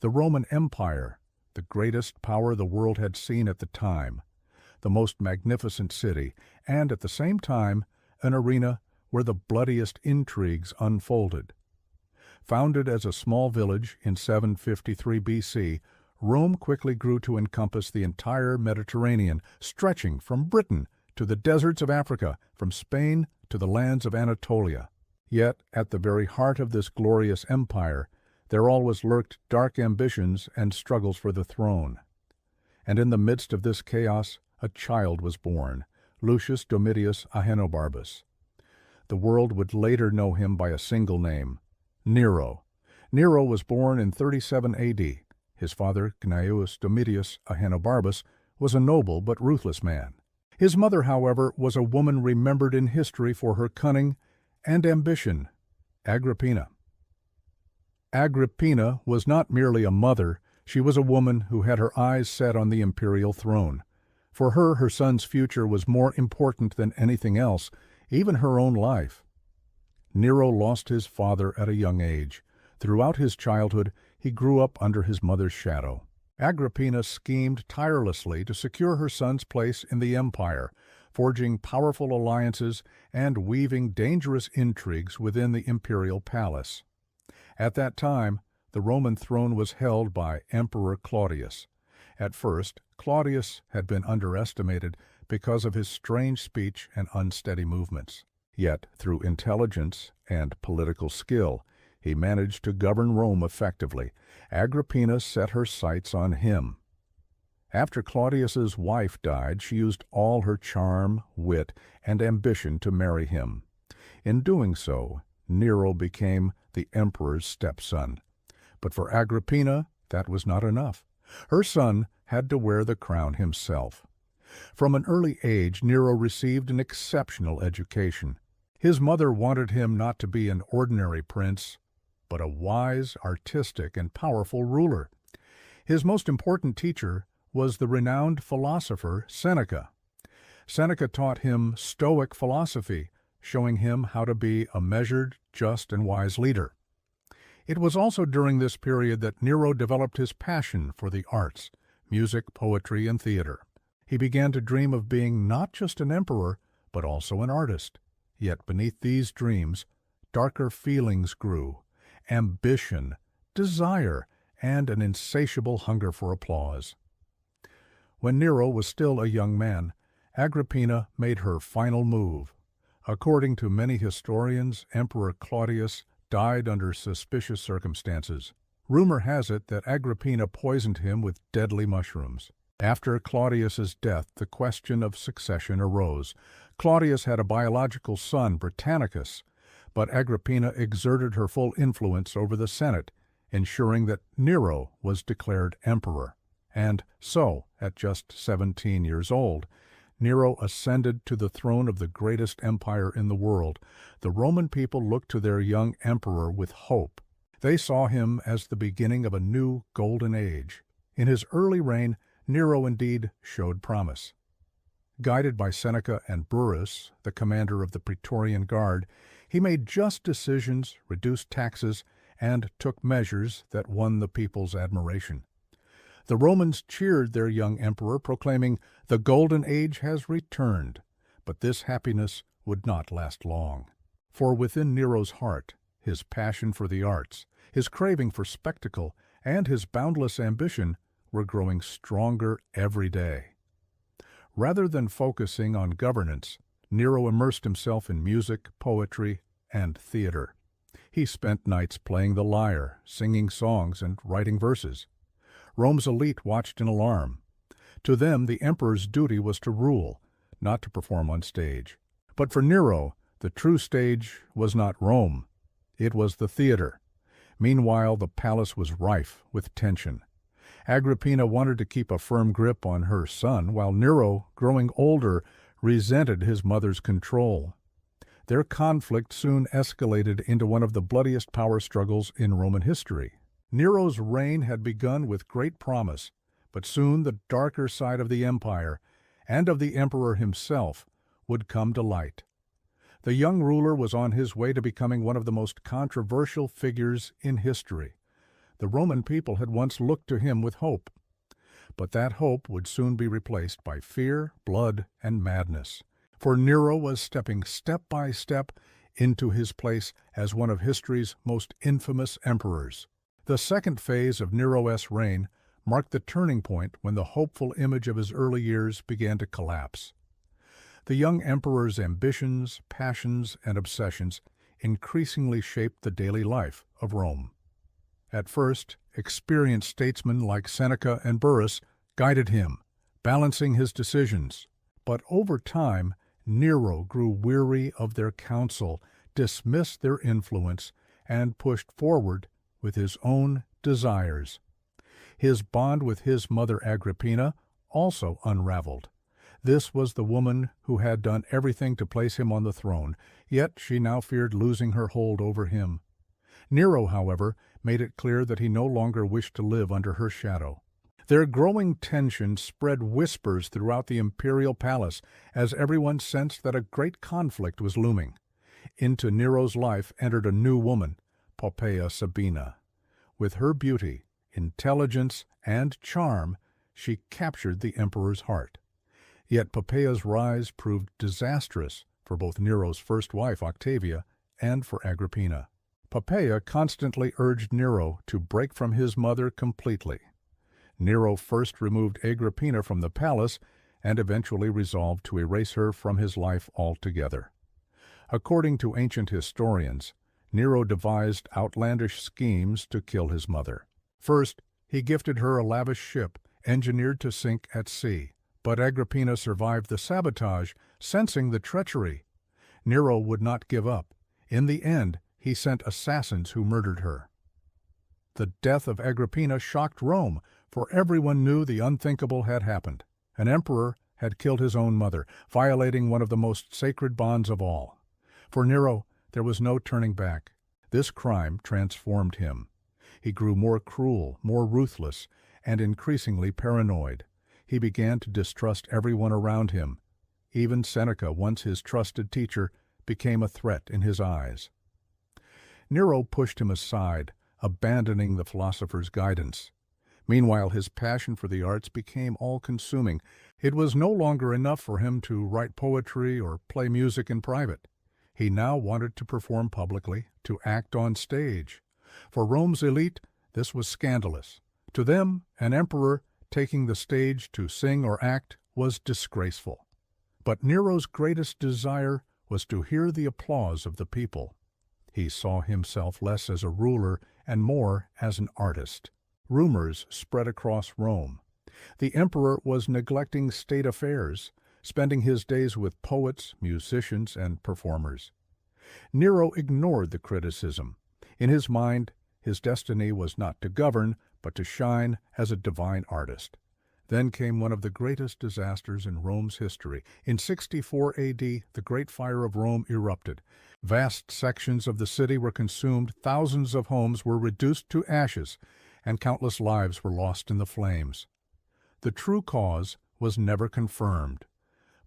The Roman Empire, the greatest power the world had seen at the time, the most magnificent city, and at the same time, an arena where the bloodiest intrigues unfolded. Founded as a small village in 753 BC, Rome quickly grew to encompass the entire Mediterranean, stretching from Britain to the deserts of Africa, from Spain to the lands of Anatolia. Yet, at the very heart of this glorious empire, there always lurked dark ambitions and struggles for the throne. And in the midst of this chaos, a child was born, Lucius Domitius Ahenobarbus. The world would later know him by a single name, Nero. Nero was born in 37 AD. His father, Gnaeus Domitius Ahenobarbus, was a noble but ruthless man. His mother, however, was a woman remembered in history for her cunning and ambition, Agrippina. Agrippina was not merely a mother, she was a woman who had her eyes set on the imperial throne. For her son's future was more important than anything else, even her own life. Nero lost his father at a young age. Throughout his childhood, he grew up under his mother's shadow. Agrippina schemed tirelessly to secure her son's place in the empire, forging powerful alliances and weaving dangerous intrigues within the imperial palace. At that time, the Roman throne was held by Emperor Claudius. At first, Claudius had been underestimated because of his strange speech and unsteady movements. Yet, through intelligence and political skill, he managed to govern Rome effectively. Agrippina set her sights on him. After Claudius's wife died, she used all her charm, wit, and ambition to marry him. In doing so, Nero became the emperor's stepson. But for Agrippina, that was not enough. Her son had to wear the crown himself. From an early age, Nero received an exceptional education. His mother wanted him not to be an ordinary prince, but a wise, artistic, and powerful ruler. His most important teacher was the renowned philosopher Seneca. Seneca taught him Stoic philosophy, showing him how to be a measured, just, and wise leader. It was also during this period that Nero developed his passion for the arts, music, poetry, and theater. He began to dream of being not just an emperor, but also an artist. Yet beneath these dreams, darker feelings grew: ambition, desire, and an insatiable hunger for applause. When Nero was still a young man, Agrippina made her final move. According to many historians, Emperor Claudius died under suspicious circumstances. Rumor has it that Agrippina poisoned him with deadly mushrooms. After Claudius's death, the question of succession arose. Claudius had a biological son, Britannicus, but Agrippina exerted her full influence over the Senate, ensuring that Nero was declared emperor. And so, at just 17 years old, Nero ascended to the throne of the greatest empire in the world. The Roman people looked to their young emperor with hope. They saw him as the beginning of a new golden age. In his early reign, Nero indeed showed promise. Guided by Seneca and Burrus, the commander of the Praetorian Guard, he made just decisions, reduced taxes, and took measures that won the people's admiration. The Romans cheered their young emperor, proclaiming, "The golden age has returned." But this happiness would not last long. For within Nero's heart, his passion for the arts, his craving for spectacle, and his boundless ambition were growing stronger every day. Rather than focusing on governance, Nero immersed himself in music, poetry, and theater. He spent nights playing the lyre, singing songs, and writing verses. Rome's elite watched in alarm. To them, the emperor's duty was to rule, not to perform on stage. But for Nero, the true stage was not Rome. It was the theater. Meanwhile, the palace was rife with tension. Agrippina wanted to keep a firm grip on her son, while Nero, growing older, resented his mother's control. Their conflict soon escalated into one of the bloodiest power struggles in Roman history. Nero's reign had begun with great promise, but soon the darker side of the empire, and of the emperor himself, would come to light. The young ruler was on his way to becoming one of the most controversial figures in history. The Roman people had once looked to him with hope. But that hope would soon be replaced by fear, blood, and madness. For Nero was stepping step by step into his place as one of history's most infamous emperors. The second phase of Nero's reign marked the turning point when the hopeful image of his early years began to collapse. The young emperor's ambitions, passions, and obsessions increasingly shaped the daily life of Rome. At first, experienced statesmen like Seneca and Burrus guided him, balancing his decisions. But over time, Nero grew weary of their counsel, dismissed their influence, and pushed forward with his own desires. His bond with his mother Agrippina also unraveled. This was the woman who had done everything to place him on the throne, yet she now feared losing her hold over him. Nero, however, made it clear that he no longer wished to live under her shadow. Their growing tension spread whispers throughout the imperial palace as everyone sensed that a great conflict was looming. Into Nero's life entered a new woman, Poppaea Sabina. With her beauty, intelligence, and charm, she captured the emperor's heart. Yet Poppaea's rise proved disastrous for both Nero's first wife, Octavia, and for Agrippina. Poppaea constantly urged Nero to break from his mother completely. Nero first removed Agrippina from the palace and eventually resolved to erase her from his life altogether. According to ancient historians, Nero devised outlandish schemes to kill his mother. First, he gifted her a lavish ship, engineered to sink at sea. But Agrippina survived the sabotage, sensing the treachery. Nero would not give up. In the end, he sent assassins who murdered her. The death of Agrippina shocked Rome, for everyone knew the unthinkable had happened. An emperor had killed his own mother, violating one of the most sacred bonds of all. For Nero, there was no turning back. This crime transformed him. He grew more cruel, more ruthless, and increasingly paranoid. He began to distrust everyone around him. Even Seneca, once his trusted teacher, became a threat in his eyes. Nero pushed him aside, abandoning the philosopher's guidance. Meanwhile, his passion for the arts became all-consuming. It was no longer enough for him to write poetry or play music in private. He now wanted to perform publicly, to act on stage. For Rome's elite, this was scandalous. To them, an emperor taking the stage to sing or act was disgraceful. But Nero's greatest desire was to hear the applause of the people. He saw himself less as a ruler and more as an artist. Rumors spread across Rome. The emperor was neglecting state affairs, spending his days with poets, musicians, and performers. Nero ignored the criticism. In his mind, his destiny was not to govern, but to shine as a divine artist. Then came one of the greatest disasters in Rome's history. In 64 A.D., the Great Fire of Rome erupted. Vast sections of the city were consumed, thousands of homes were reduced to ashes, and countless lives were lost in the flames. The true cause was never confirmed,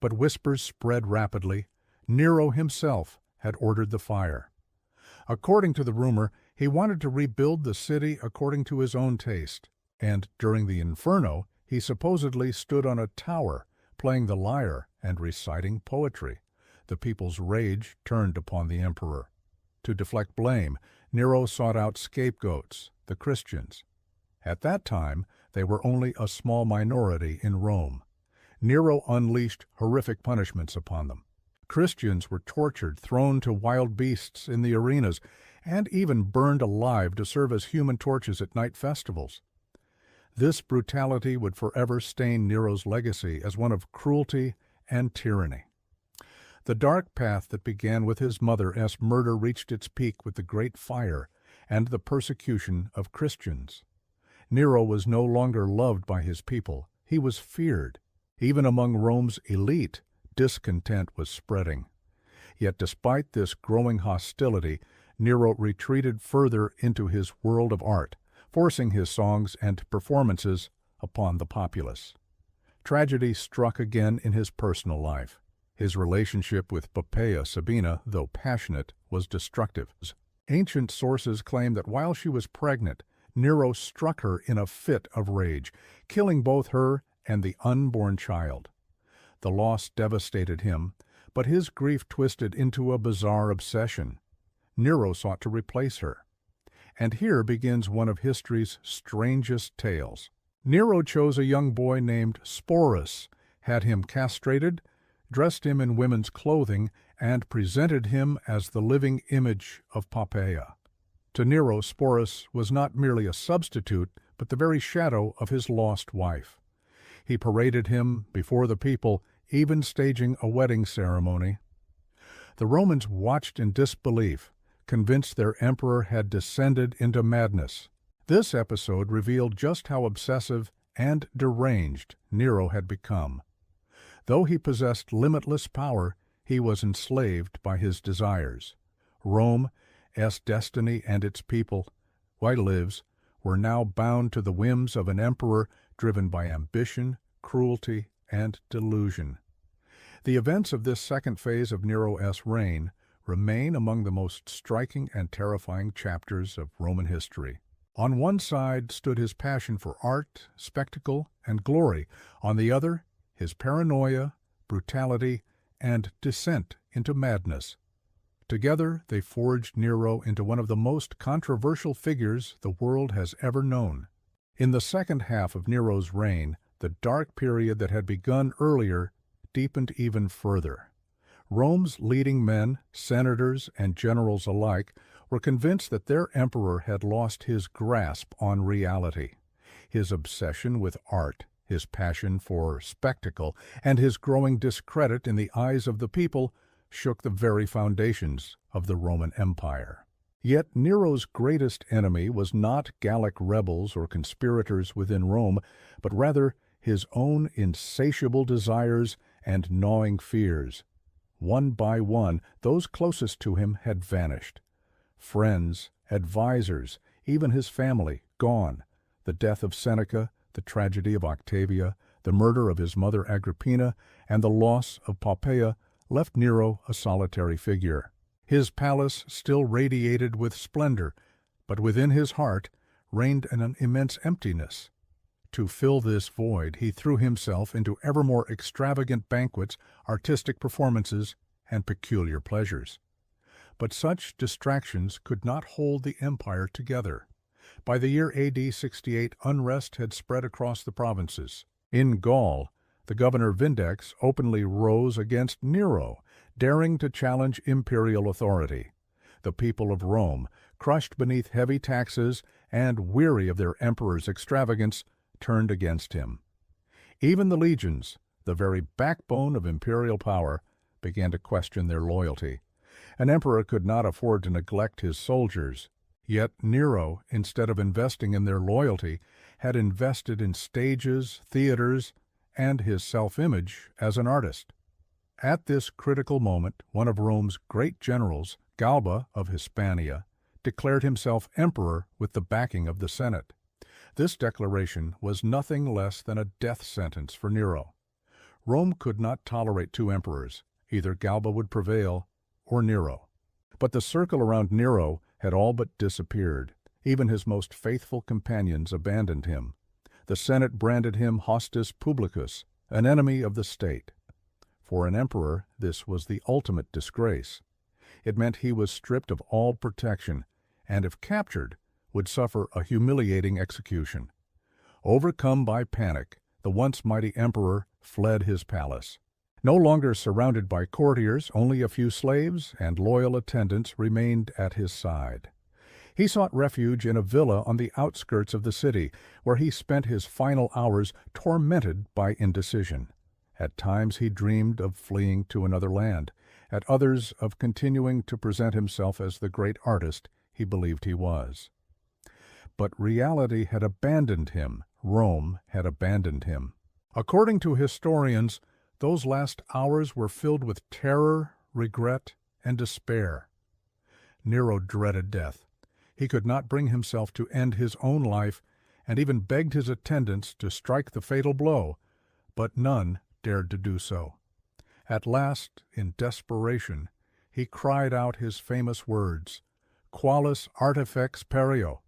but whispers spread rapidly. Nero himself had ordered the fire. According to the rumor, he wanted to rebuild the city according to his own taste, and during the inferno, he supposedly stood on a tower, playing the lyre and reciting poetry. The people's rage turned upon the emperor. To deflect blame, Nero sought out scapegoats, the Christians. At that time, they were only a small minority in Rome. Nero unleashed horrific punishments upon them. Christians were tortured, thrown to wild beasts in the arenas, and even burned alive to serve as human torches at night festivals. This brutality would forever stain Nero's legacy as one of cruelty and tyranny. The dark path that began with his mother's murder reached its peak with the Great Fire and the persecution of Christians. Nero was no longer loved by his people. He was feared. Even among Rome's elite, discontent was spreading. Yet despite this growing hostility, Nero retreated further into his world of art, forcing his songs and performances upon the populace. Tragedy struck again in his personal life. His relationship with Poppaea Sabina, though passionate, was destructive. Ancient sources claim that while she was pregnant, Nero struck her in a fit of rage, killing both her and the unborn child. The loss devastated him, but his grief twisted into a bizarre obsession. Nero sought to replace her. And here begins one of history's strangest tales. Nero chose a young boy named Sporus, had him castrated, dressed him in women's clothing, and presented him as the living image of Poppaea. To Nero, Sporus was not merely a substitute, but the very shadow of his lost wife. He paraded him before the people, even staging a wedding ceremony. The Romans watched in disbelief, convinced their emperor had descended into madness. This episode revealed just how obsessive and deranged Nero had become. Though he possessed limitless power, he was enslaved by his desires. Rome's destiny and its people, while lives, were now bound to the whims of an emperor driven by ambition, cruelty, and delusion. The events of this second phase of Nero's reign remain among the most striking and terrifying chapters of Roman history. On one side stood his passion for art, spectacle, and glory. On the other, his paranoia, brutality, and descent into madness. Together, they forged Nero into one of the most controversial figures the world has ever known. In the second half of Nero's reign, the dark period that had begun earlier deepened even further. Rome's leading men, senators, and generals alike, were convinced that their emperor had lost his grasp on reality. His obsession with art, his passion for spectacle, and his growing discredit in the eyes of the people shook the very foundations of the Roman Empire. Yet Nero's greatest enemy was not Gallic rebels or conspirators within Rome, but rather his own insatiable desires and gnawing fears. One by one, those closest to him had vanished. Friends, advisors, even his family, gone. The death of Seneca, the tragedy of Octavia, the murder of his mother Agrippina, and the loss of Poppaea left Nero a solitary figure. His palace still radiated with splendor, but within his heart reigned an immense emptiness. To fill this void, he threw himself into ever more extravagant banquets, artistic performances, and peculiar pleasures. But such distractions could not hold the empire together. By the year AD 68, unrest had spread across the provinces. In Gaul, the governor Vindex openly rose against Nero, daring to challenge imperial authority. The people of Rome, crushed beneath heavy taxes and weary of their emperor's extravagance, turned against him. Even the legions, the very backbone of imperial power, began to question their loyalty. An emperor could not afford to neglect his soldiers. Yet Nero, instead of investing in their loyalty, had invested in stages, theaters, and his self-image as an artist. At this critical moment, one of Rome's great generals, Galba of Hispania, declared himself emperor with the backing of the Senate. This declaration was nothing less than a death sentence for Nero. Rome could not tolerate two emperors. Either Galba would prevail or Nero. But the circle around Nero had all but disappeared. Even his most faithful companions abandoned him. The Senate branded him hostis publicus, an enemy of the state. For an emperor, this was the ultimate disgrace. It meant he was stripped of all protection, and if captured, would suffer a humiliating execution. Overcome by panic, the once mighty emperor fled his palace. No longer surrounded by courtiers, only a few slaves and loyal attendants remained at his side. He sought refuge in a villa on the outskirts of the city, where he spent his final hours tormented by indecision. At times he dreamed of fleeing to another land, at others of continuing to present himself as the great artist he believed he was. But reality had abandoned him. Rome had abandoned him. According to historians, those last hours were filled with terror, regret, and despair. Nero dreaded death. He could not bring himself to end his own life, and even begged his attendants to strike the fatal blow, but none dared to do so. At last, in desperation, he cried out his famous words, "Qualis artifex perio,"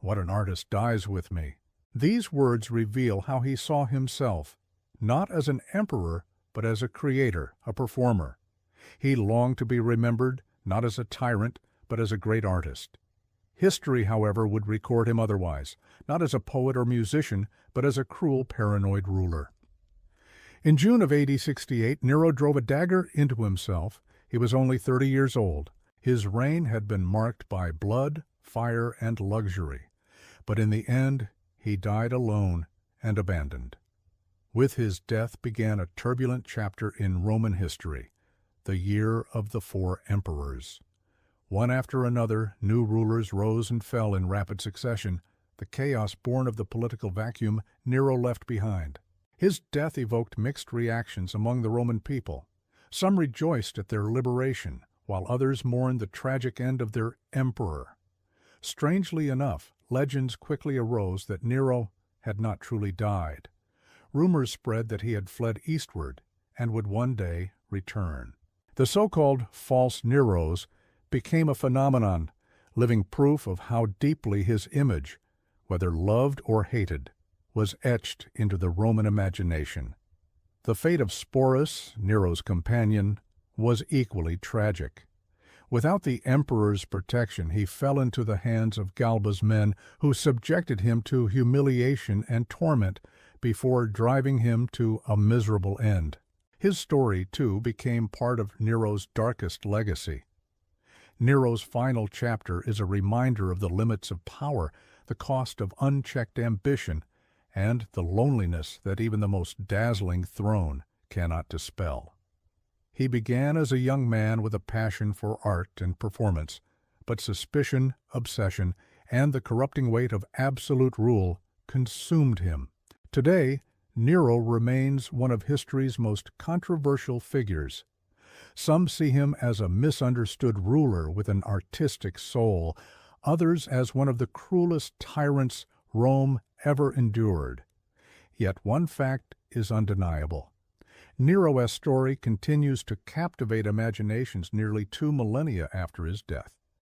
What an artist dies with me." These words reveal how he saw himself, not as an emperor, but as a creator, a performer. He longed to be remembered, not as a tyrant, but as a great artist. History, however, would record him otherwise, not as a poet or musician, but as a cruel, paranoid ruler. In June of AD 68, Nero drove a dagger into himself. He was only 30 years old. His reign had been marked by blood, fire, and luxury. But in the end, he died alone and abandoned. With his death began a turbulent chapter in Roman history, the year of the 4 emperors. One after another, new rulers rose and fell in rapid succession, the chaos born of the political vacuum Nero left behind. His death evoked mixed reactions among the Roman people. Some rejoiced at their liberation, while others mourned the tragic end of their emperor. Strangely enough, legends quickly arose that Nero had not truly died. Rumors spread that he had fled eastward and would one day return. The so-called false Neros became a phenomenon, living proof of how deeply his image, whether loved or hated, was etched into the Roman imagination. The fate of Sporus, Nero's companion, was equally tragic. Without the emperor's protection, he fell into the hands of Galba's men, who subjected him to humiliation and torment before driving him to a miserable end. His story, too, became part of Nero's darkest legacy. Nero's final chapter is a reminder of the limits of power, the cost of unchecked ambition, and the loneliness that even the most dazzling throne cannot dispel. He began as a young man with a passion for art and performance, but suspicion, obsession, and the corrupting weight of absolute rule consumed him. Today, Nero remains one of history's most controversial figures. Some see him as a misunderstood ruler with an artistic soul, others as one of the cruelest tyrants Rome ever endured. Yet one fact is undeniable. Nero's story continues to captivate imaginations nearly 2 millennia after his death.